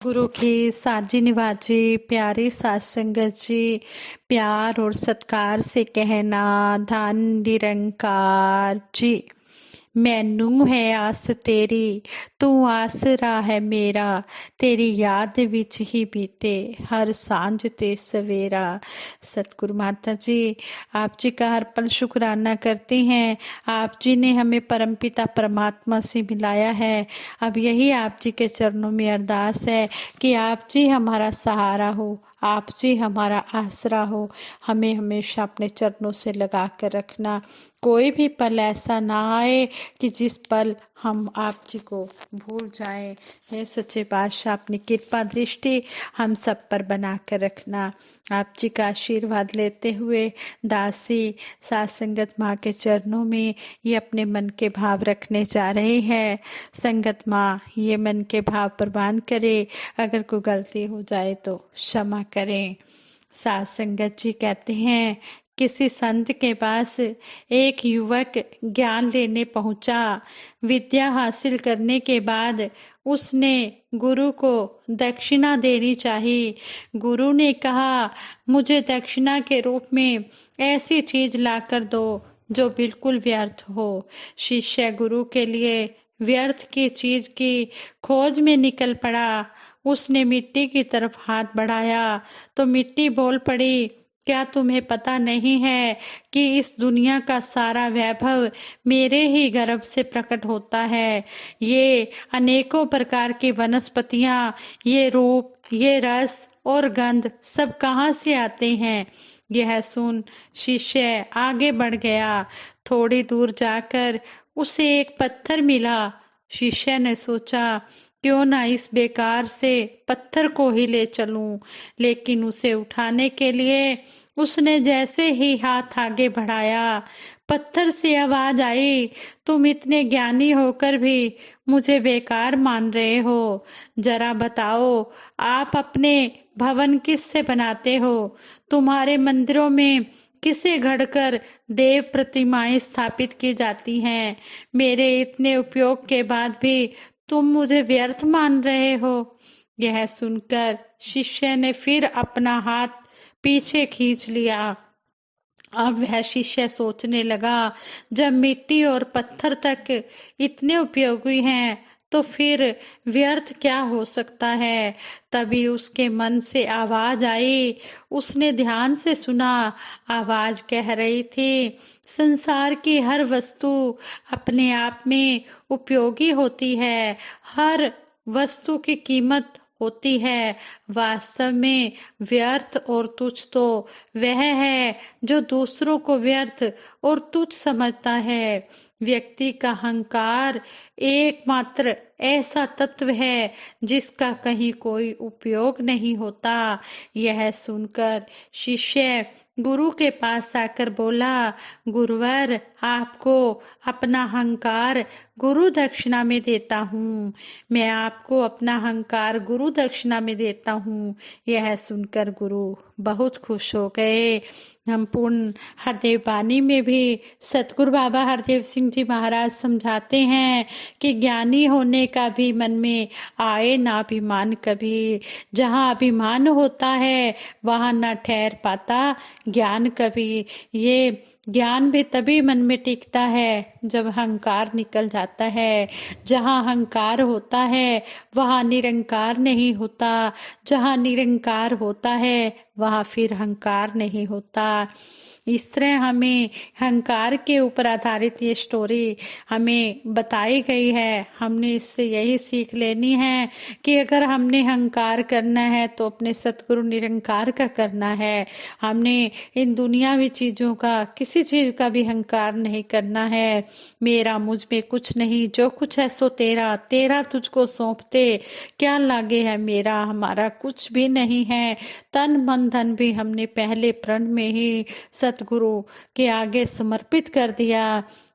गुरु की साजी निभाजी प्यारी सात संगत जी, प्यार और सत्कार से कहना धन निरंकार जी। मैनू है आस तेरी, तू आसरा है मेरा, तेरी याद विच ही बीते हर सांझ ते सवेरा। सतगुरु माता जी, आप जी का हर पल शुक्राना करते हैं। आप जी ने हमें परमपिता परमात्मा से मिलाया है। अब यही आप जी के चरणों में अरदास है कि आप जी हमारा सहारा हो, आप जी हमारा आसरा हो। हमें हमेशा अपने चरणों से लगा कर रखना। कोई भी पल ऐसा ना आए कि जिस पल हम आप जी को भूल जाएं। हे सच्चे पातशाह, अपनी कृपा दृष्टि हम सब पर बना कर रखना। आप जी का आशीर्वाद लेते हुए दासी सात संगत माँ के चरणों में ये अपने मन के भाव रखने जा रहे हैं। संगत माँ ये मन के भाव प्रवान करे, अगर कोई गलती हो जाए तो क्षमा करें। सात संगत जी कहते हैं, किसी संत के पास एक युवक ज्ञान लेने पहुंचा। विद्या हासिल करने के बाद उसने गुरु को दक्षिणा देनी चाहिए। गुरु ने कहा, मुझे दक्षिणा के रूप में ऐसी चीज लाकर दो जो बिल्कुल व्यर्थ हो। शिष्य गुरु के लिए व्यर्थ की चीज की खोज में निकल पड़ा। उसने मिट्टी की तरफ हाथ बढ़ाया तो मिट्टी बोल पड़ी, क्या तुम्हें पता नहीं है कि इस दुनिया का सारा वैभव मेरे ही गर्भ से प्रकट होता है। ये अनेकों प्रकार की वनस्पतियां, ये रूप, ये रस और गंध सब कहाँ से आते हैं। यह सुन शिष्य आगे बढ़ गया। थोड़ी दूर जाकर उसे एक पत्थर मिला। शिष्य ने सोचा, क्यों ना इस बेकार से पत्थर को ही ले चलूं। लेकिन उसे उठाने के लिए उसने जैसे ही हाथ आगे बढ़ाया, पत्थर से आवाज आई, तुम इतने ज्ञानी होकर भी मुझे बेकार मान रहे हो। जरा बताओ, आप अपने भवन किससे बनाते हो? तुम्हारे मंदिरों में किसे घड़कर देव प्रतिमाएं स्थापित की जाती हैं? मेरे इतने उपयोग के बाद भी तुम मुझे व्यर्थ मान रहे हो। यह सुनकर शिष्य ने फिर अपना हाथ पीछे खींच लिया। अब वह शिष्य सोचने लगा, जब मिट्टी और पत्थर तक इतने उपयोगी हैं तो फिर व्यर्थ क्या हो सकता है। तभी उसके मन से आवाज आई। उसने ध्यान से सुना। आवाज कह रही थी, संसार की हर वस्तु अपने आप में उपयोगी होती है। हर वस्तु की कीमत होती है। वास्तव में व्यर्थ और तुच्छ तो वह है जो दूसरों को व्यर्थ और तुच्छ समझता है। व्यक्ति का अहंकार एकमात्र ऐसा तत्व है जिसका कहीं कोई उपयोग नहीं होता। यह सुनकर शिष्य गुरु के पास आकर बोला, गुरुवर, आपको अपना अहंकार गुरु दक्षिणा में देता हूँ। मैं आपको अपना अहंकार गुरु दक्षिणा में देता हूँ। यह सुनकर गुरु बहुत खुश हो गए। हम पूर्ण हरदेव बानी में भी सतगुरु बाबा हरदेव सिंह जी महाराज समझाते हैं कि ज्ञानी होने का भी मन में आए ना अभिमान कभी। जहाँ अभिमान होता है वहाँ न ठहर पाता ज्ञान कभी। ये ज्ञान भी तभी मन में टिकता है जब अहंकार निकल जाता है। जहाँ अहंकार होता है वहाँ निरंकार नहीं होता। जहाँ निरंकार होता है वहाँ फिर अहंकार नहीं होता। इस तरह हमें अहंकार के ऊपर आधारित ये स्टोरी हमें बताई गई है। हमने इससे यही सीख लेनी है कि अगर हमने अहंकार करना है तो अपने सतगुरु निरंकार का करना है। हमने इन दुनियावी चीजों का, किसी चीज का भी अहंकार नहीं करना है। मेरा, मुझ में कुछ नहीं, जो कुछ है सो तेरा, तेरा तुझको सौंपते क्या लागे है मेरा। हमारा कुछ भी नहीं है। तन मन धन भी हमने पहले प्रण में ही सतगुरु के आगे समर्पित कर दिया।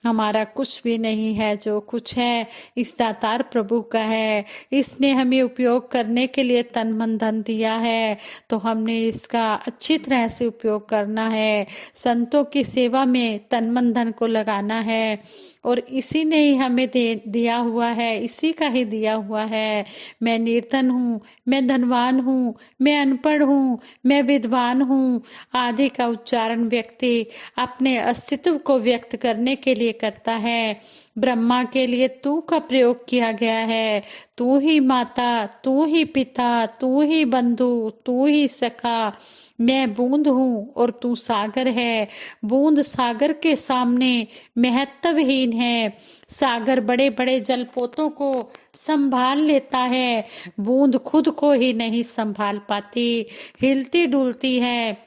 हमारा कुछ भी नहीं है, जो कुछ है इस दातार प्रभु का है। इसने हमें उपयोग करने के लिए तन मन धन दिया है, तो हमने इसका अच्छी तरह से उपयोग करना है। संतों की सेवा में तन मन धन को लगाना है, और इसी ने ही हमें दिया हुआ है, इसी का ही दिया हुआ है। मैं निर्धन हूँ, मैं धनवान हूँ, मैं अनपढ़ हूँ, मैं विद्वान हूँ आदि का उच्चारण व्यक्ति अपने अस्तित्व को व्यक्त करने के लिए करता है। ब्रह्मा के लिए तू का प्रयोग किया गया है। तू ही माता, तू ही पिता, तू ही बंधु, तू ही सखा। मैं बूंद हूँ और तू सागर है। बूंद सागर के सामने महत्वहीन है। सागर बड़े बड़े जलपोतों को संभाल लेता है, बूंद खुद को ही नहीं संभाल पाती, हिलती डुलती है,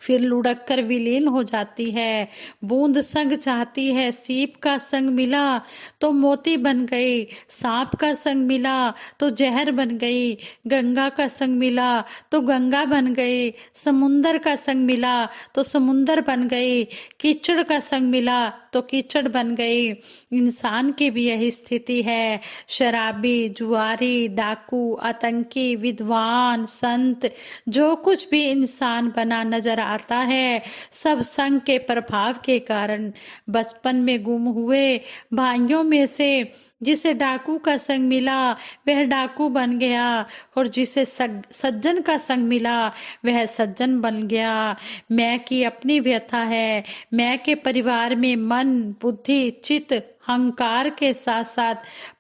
फिर लुढ़क कर विलीन हो जाती है। बूंद संग चाहती है, सीप का संग मिला तो मोती बन गई, सांप का संग मिला तो जहर बन गई, गंगा का संग मिला तो गंगा बन गई, समुंदर का संग मिला तो समुंदर बन गई, कीचड़ का संग मिला तो कीचड़ बन गई। इंसान की भी यही स्थिति है। शराबी, जुआरी, डाकू, आतंकी, विद्वान, संत, जो कुछ भी इंसान बना नजर आता है, सब संग के प्रभाव के कारण बचपन में गुम हुए भाइयों में से जिसे डाकू का संग मिला वह डाकू बन गया, और जिसे सज्जन का संग मिला वह सज्जन बन गया। मैं की अपनी व्यथा है। मैं के परिवार में मन, बुद्धि, चित्त, अहंकार के साथ साथ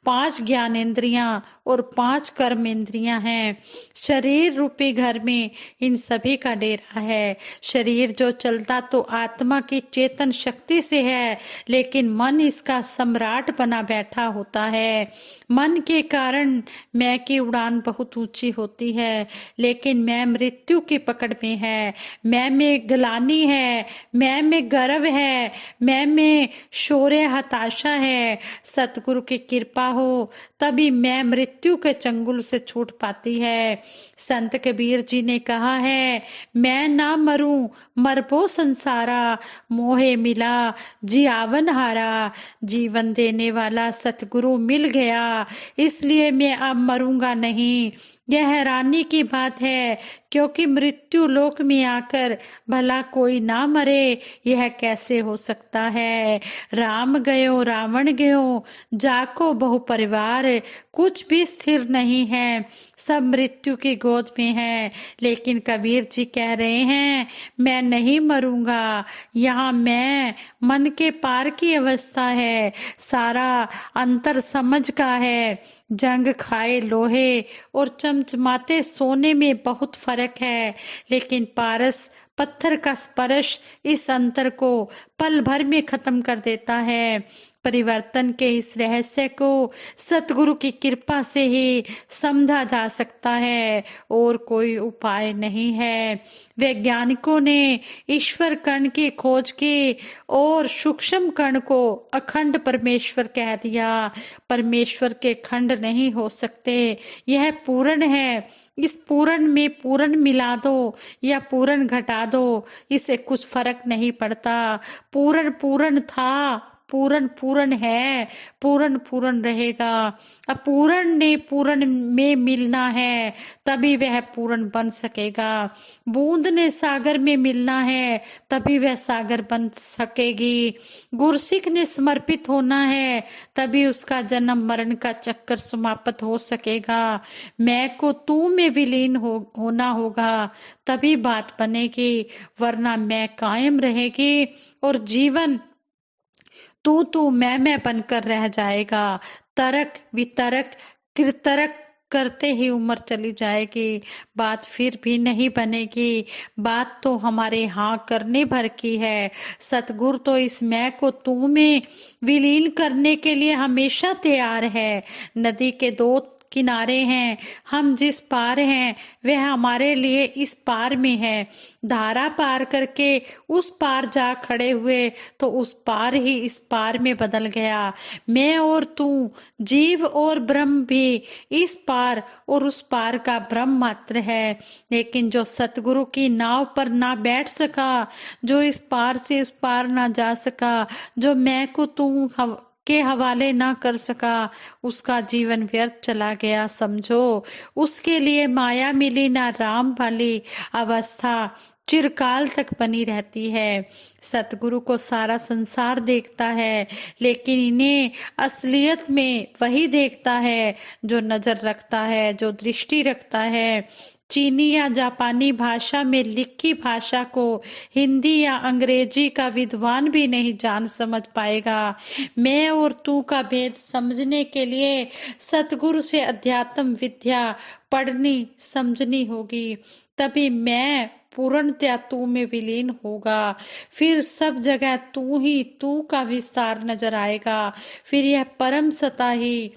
5 ज्ञानेंद्रियां और 5 कर्मेंद्रियां हैं। शरीर रूपी घर में इन सभी का डेरा है। शरीर जो चलता तो आत्मा की चेतन शक्ति से है, लेकिन मन इसका सम्राट बना बैठा होता है। मन के कारण मैं की उड़ान बहुत ऊंची होती है, लेकिन मैं मृत्यु की पकड़ में है। मैं में ग्लानि है, मैं में गर्व है, मैं में शोरे हताशा है। सतगुरु की कृपा हो तभी मैं मृत्यु के चंगुल से छूट पाती है। संत कबीर जी ने कहा है, मैं ना मरूं मरबो संसारा, मोहे मिला जियावन हारा। जीवन देने वाला सतगुरु मिल गया, इसलिए मैं अब मरूंगा नहीं। यह हैरानी की बात है, क्योंकि मृत्यु लोक में आकर भला कोई ना मरे, यह कैसे हो सकता है। राम गयो रावण गयो, जाको बहु परिवार, कुछ भी स्थिर नहीं है, सब मृत्यु की गोद में है। लेकिन कबीर जी कह रहे हैं, मैं नहीं मरूंगा। यहाँ मैं मन के पार की अवस्था है, सारा अंतर समझ का है। जंग खाए लोहे और चमचमाते सोने में बहुत फर्क है, लेकिन पारस पत्थर का स्पर्श इस अंतर को पल भर में खत्म कर देता है। परिवर्तन के इस रहस्य को सतगुरु की कृपा से ही समझा जा सकता है, और कोई उपाय नहीं है। वैज्ञानिकों ने ईश्वर कण की खोज की और सूक्ष्म कण को अखंड परमेश्वर कह दिया। परमेश्वर के खंड नहीं हो सकते, यह पूर्ण है। इस पूर्ण में पूर्ण मिला दो या पूर्ण घटा दो, इससे कुछ फर्क नहीं पड़ता। पूर्ण पूर्ण था, पूर्ण पूर्ण है, पूर्ण पूर्ण रहेगा। अपूर्ण ने पूर्ण में मिलना है, तभी वह पूर्ण बन सकेगा। बूंद ने सागर में मिलना है, तभी वह सागर बन सकेगी। गुरसिक ने समर्पित होना है, तभी उसका जन्म मरण का चक्कर समाप्त हो सकेगा। मैं को तू में विलीन होना होगा, तभी बात बनेगी, वरना मैं कायम रहेगी और जीवन तू मैं बनकर रह जाएगा। तर्क वितर्क कृतर्क करते ही उम्र चली जाएगी, बात फिर भी नहीं बनेगी। बात तो हमारे हाँ करने भर की है। सतगुरु तो इस मैं को तू में विलीन करने के लिए हमेशा तैयार है। नदी के 2 किनारे हैं, हम जिस पार हैं वह हमारे लिए इस पार में है। धारा पार करके उस पार जा खड़े हुए तो उस पार ही इस पार में बदल गया। मैं और तू, जीव और ब्रह्म भी इस पार और उस पार का ब्रह्म मात्र है। लेकिन जो सतगुरु की नाव पर ना बैठ सका, जो इस पार से उस पार ना जा सका, जो मैं को तू के हवाले ना कर सका, उसका जीवन व्यर्थ चला गया समझो। उसके लिए माया मिली ना राम वाली अवस्था चिरकाल तक बनी रहती है। सतगुरु को सारा संसार देखता है, लेकिन इन्हें असलियत में वही देखता है जो नजर रखता है, जो दृष्टि रखता है। चीनी या जापानी भाषा में लिखी भाषा को हिंदी या अंग्रेजी का विद्वान भी नहीं जान समझ पाएगा। मैं और तू का भेद समझने के लिए सतगुरु से अध्यात्म विद्या पढ़नी समझनी होगी, तभी मैं पूर्णतया तू में विलीन होगा। फिर सब जगह तू ही तू का विस्तार नजर आएगा। फिर यह परम सत्ता ही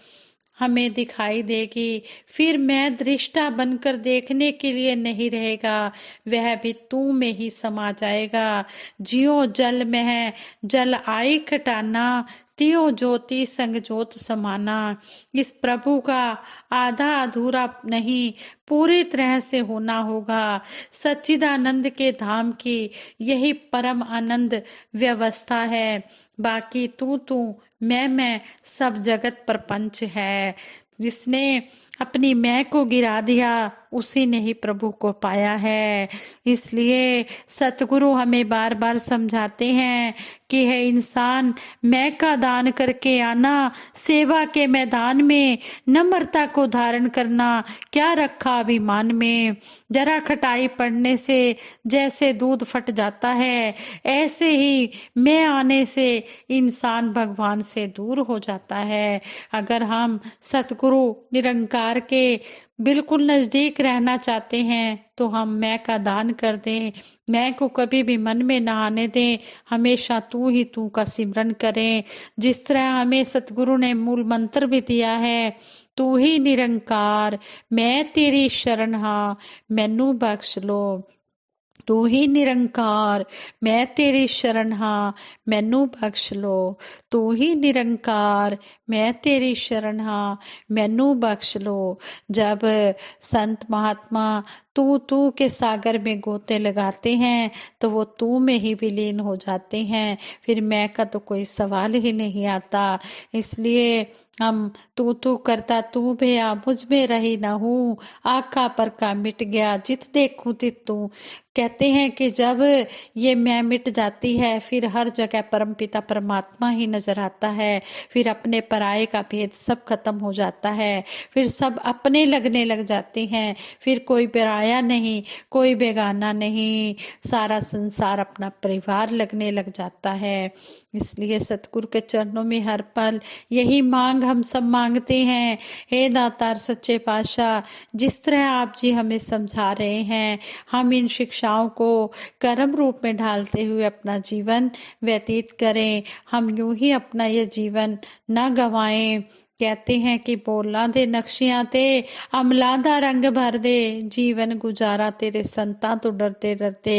हमें दिखाई देगी। फिर मैं दृष्टा बनकर देखने के लिए नहीं रहेगा, वह भी तू में ही समा जाएगा। जियो जल में है, जल आई खटाना, तियो ज्योति संग ज्योत समाना। इस प्रभु का आधा अधूरा नहीं, पूरी तरह से होना होगा। सच्चिदानंद के धाम की यही परम आनंद व्यवस्था है। बाकी तू मैं सब जगत प्रपंच है। जिसने अपनी मैं को गिरा दिया, उसी ने ही प्रभु को पाया है। इसलिए सतगुरु हमें बार बार समझाते हैं कि है इंसान, मैं का दान करके आना, सेवा के मैदान में नम्रता को धारण करना, क्या रखा अभिमान में। जरा खटाई पड़ने से जैसे दूध फट जाता है, ऐसे ही मैं आने से इंसान भगवान से दूर हो जाता है। अगर हम सतगुरु निरंकार के बिल्कुल नजदीक रहना चाहते हैं तो हम मैं का दान कर दें, मैं को कभी भी मन में ना आने दें, हमेशा तू ही तू का सिमरन करें। जिस तरह हमें सतगुरु ने मूल मंत्र भी दिया है, तू ही निरंकार मैं तेरी शरण हाँ, मैनू बख्श लो। तू ही निरंकार मैं तेरी शरण हाँ, मैनू बख्श लो। तू ही निरंकार मैं तेरी शरण हाँ, मैनू बख्श लो। जब संत महात्मा तू के सागर में गोते लगाते हैं तो वो तू में ही विलीन हो जाते हैं, फिर मैं का तो कोई सवाल ही नहीं आता। इसलिए हम तू करता तू भया, मुझ में रही न हूँ, आका पर का मिट गया जित देखूं तित तू। कहते हैं कि जब ये मैं मिट जाती है, फिर हर जगह परमपिता परमात्मा ही नजर आता है। फिर अपने पराये का भेद सब खत्म हो जाता है, फिर सब अपने लगने लग जाते हैं। फिर कोई पराया नहीं, कोई बेगाना नहीं, सारा संसार अपना परिवार लगने लग जाता है। इसलिए सतगुरु के चरणों में हर पल यही मांग हम सब मांगते हैं। हे दातार सच्चे पातशाह, जिस तरह आप जी हमें समझा रहे हैं, हम इन शिक्षाओं को कर्म रूप में ढालते हुए अपना जीवन व्यतीत करें। हम यूं ही अपना ये जीवन न गवाएं। कहते हैं कि बोला दे नक्शियां ते, अमला दा रंग भर दे, जीवन गुजारा तेरे संता तो डरते डरते।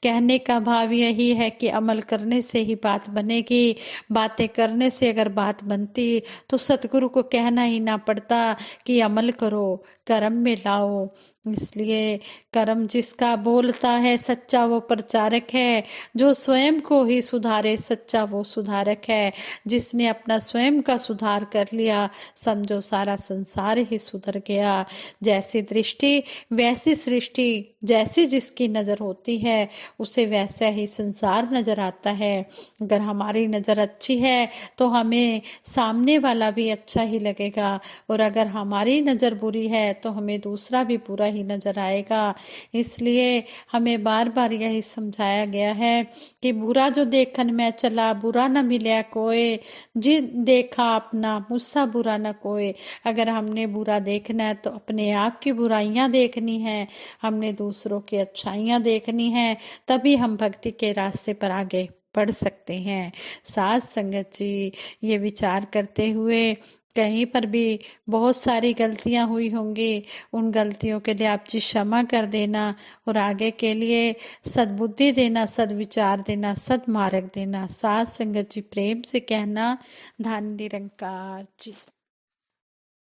कहने का भाव यही है कि अमल करने से ही बात बनेगी। बातें करने से अगर बात बनती तो सतगुरु को कहना ही ना पड़ता कि अमल करो, कर्म में लाओ। इसलिए कर्म जिसका बोलता है सच्चा वो प्रचारक है, जो स्वयं को ही सुधारे सच्चा वो सुधारक है। जिसने अपना स्वयं का सुधार कर लिया, समझो सारा संसार ही सुधर गया। जैसी दृष्टि वैसी सृष्टि, जैसी जिसकी नजर होती है उसे वैसा ही संसार नजर आता है। अगर हमारी नजर अच्छी है तो हमें सामने वाला भी अच्छा ही लगेगा, और अगर हमारी नजर बुरी है तो हमें दूसरा भी बुरा ही नजर आएगा। इसलिए हमें बार बार यही समझाया गया है कि बुरा जो देखन में चला, बुरा न मिले कोई, जी देखा अपना मुझसा बुरा न कोई। अगर हमने बुरा देखना है तो अपने आप की बुराइयां देखनी है, हमने दूसरों की अच्छाइयां देखनी है, तभी हम भक्ति के रास्ते पर आगे बढ़ सकते हैं। साथ संगत जी ये विचार करते हुए कहीं पर भी बहुत सारी गलतियां हुई होंगी, उन गलतियों के लिए आप जी क्षमा कर देना और आगे के लिए सद्बुद्धि देना, सद्विचार देना, सद्मार्ग देना। साथ संगत जी प्रेम से कहना, धन निरंकार जी।